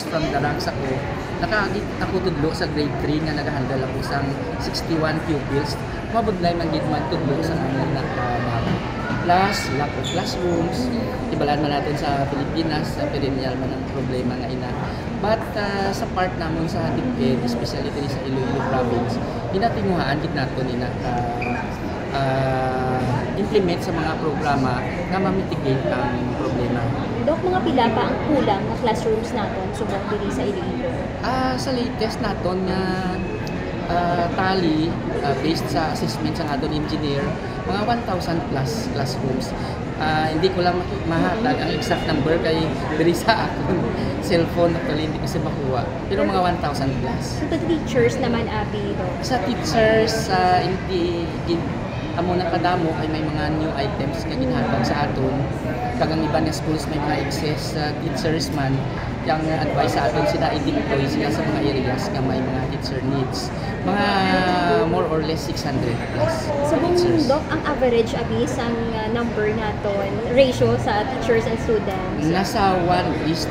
from the ranks ako, nakaagit ako tudlo sa grade 3 nga nagahandle ako sang 61 pupils. Mabudlay man gid man tudlo sa among plus lack of classrooms. Ibalaan man natin sa Pilipinas, sa perennial man ang problema nga ina. But sa part namon sa DepEd, especially diri sa Iloilo province, ginatinguhaan gid naton ina implement sa mga programa nga ma-mitigate ang problema. Dok, mga pila pa ang kulang ng classrooms naton subong diri sa Iloilo? Sa latest naton nga tally based sa assessment sa aton engineer, mga 1,000 plus classrooms. Hindi ko lang mahatag ang exact number kay diri sa akong cellphone actually hindi ko siya makuha. Pero mga 1,000 plus. So the teachers naman abi, Dok? Sa teachers, hindi amo na kadamo kay may mga new items nga ginhatag sa aton. Kagang iba nga schools may mga excess teachers man, yang advice sa aton sila i-deploy sila sa mga areas nga may mga teacher needs. Mga more or less 600 plus teachers. Dok, ang average abi sang number naton, ratio sa teachers and students? Nasa 1:50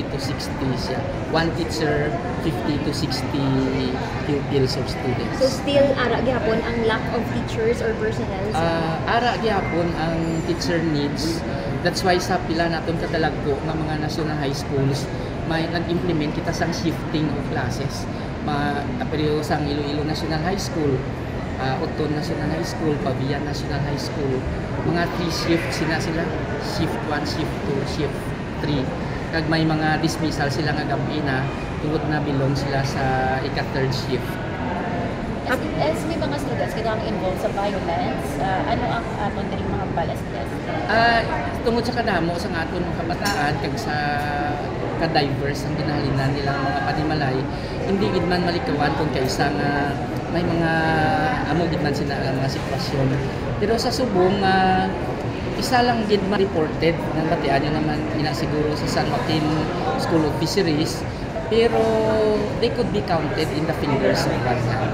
to 60 siya. One teacher, 50 to 60 pupils or students. So still ara gyapon ang lack of teachers or personnel? Ara gyapon ang teacher needs. That's why sa pila naton kadalagko nga mga national high schools may nag-implement kita sang shifting of classes. Pero sang Iloilo National High School, Oton National High School, Pavian National High School, mga 3 shifts sila. Shift 1, shift 2, shift 3. Kag may mga dismissal sila nga gabi na tungod na belong sila sa ika-third shift. As may mga students kailangan involved sa violence, ano ang aton diri mga balastas? Tungod sa kadamo sa aton mga kabataan kag sa ka-diverse ang ginahalinan nilang mga panimalay, hindi gid man malikawan kung kaysa nga may mga amo gid man sila ang mga sitwasyon. Pero sa subong isa lang gid ma-reported nang batian nyo naman siguro sa San Joaquin School of Fisheries, pero they could be counted in the fingers of one hand.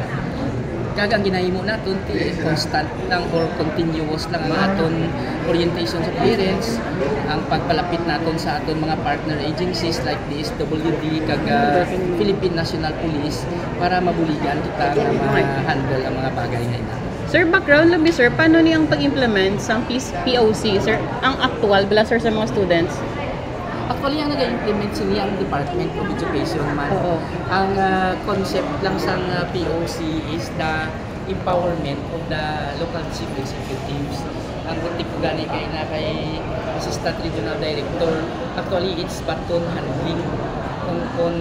Kagang ginahimo naton constant lang or continuous lang ang aton orientation sa parents, ang pagpalapit naton sa aton mga partner agencies like the SWD kag Philippine National Police para mabuligan kita nga ma-handle ang mga bagay nga ina. Sir, background lang sir, paano niyang pag-implement sa POC, sir, ang actual bala sir sa mga students? Actually, ang nag-implement siya ang Department of Education man. Ang concept lang sa POC is the empowerment of the local chief executives. Ang tipo gani kay Assistant Regional Director. Actually, it's baton handling. On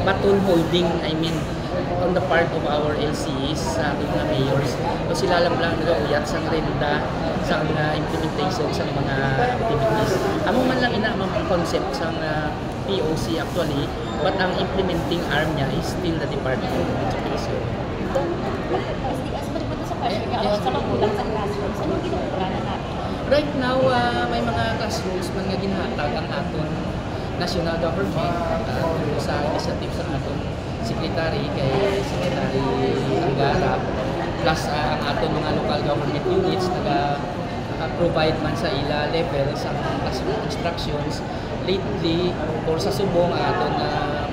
baton holding, I mean, on the part of our LCEs, mga mayors. So sila lang nag-uyat sa renda, sa implementation sa mga activities. Amo man lang ina ang concept sa POC actually, but ang implementing arm niya is still the Department of Education. As pa sa question nga, sa magulang sa classrooms, anong ginagawa natin? Right now, may mga classrooms man nga ginhatag ang aton national government sa initiative sa aton secretary kay Secretary Angara, plus ang aton mga local government units provide man sa ila level sa classroom instructions. Lately, or sa subong aton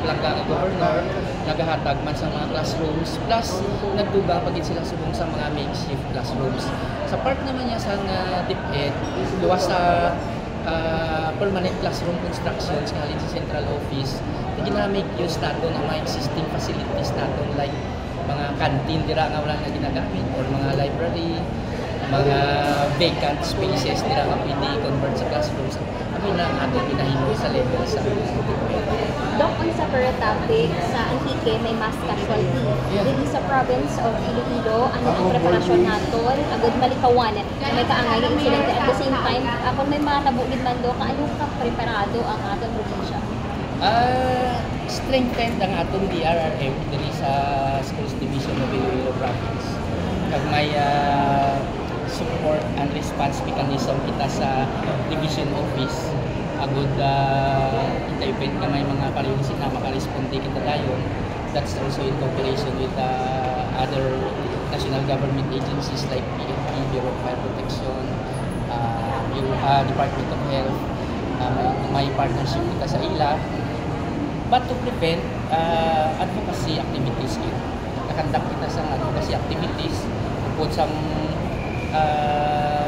Palangga Governor, nagahatag man sa mga classrooms, plus nagduga pagit sila subong sa mga makeshift classrooms. Sa part naman niya sa DepEd, luwa sa permanent classroom constructions nga sa central office, ginamig use natin ang mga existing facilities natin like mga canteen dira nga wala na ginagamit or mga library, mga vacant spaces dira nga pwede convert sa classrooms. Ano na ang ating pinahimo sa level sa Dok, on sa per topic, sa Antique may mass casualty. Dili sa province of Iloilo, ano ang preparasyon naton? Agad malikawan na may kaangay ng incident. At the same time, kung may mga nabukid man do, ano ka preparado ang aton probinsya? Strengthened ang aton DRRM diri sa Schools Division of Iloilo Province. Kag may support and response mechanism kita sa division office agud intervene ka may mga pariwisi na makaresponde kita dayon. That's also in cooperation with other national government agencies like PNP, Bureau of Fire Protection, Department of Health. May partnership kita sa ila But to prevent advocacy activities, nakandak kita sa advocacy activities, put some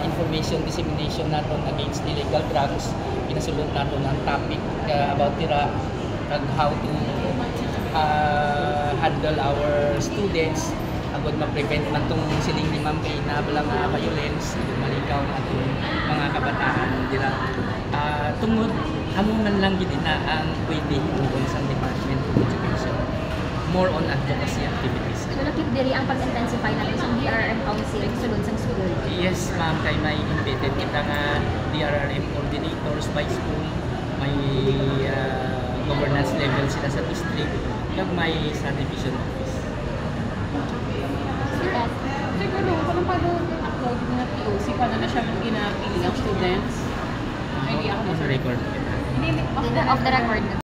information dissemination naton against illegal drugs. Pinasulot naton ang topic about tira and how to handle our students agad ma-prevent man tong siling ni ma'am kay nabalang violence, malikaw na atong mga kabataan dira. Tungod amo man lang gid na ang pwede tungkol sa Department of Education. More on advocacy activities. So nakit diri ang pag-intensify natin sa DRRM Council sulod sa school. Yes, ma'am, kay may invited kita nga DRRM coordinators by school, may governance level sila sa district, kag may sa division office. Siguro, paano upload na POC, paano na siya ginapili ang students? Hindi ako Sa record. Off the record.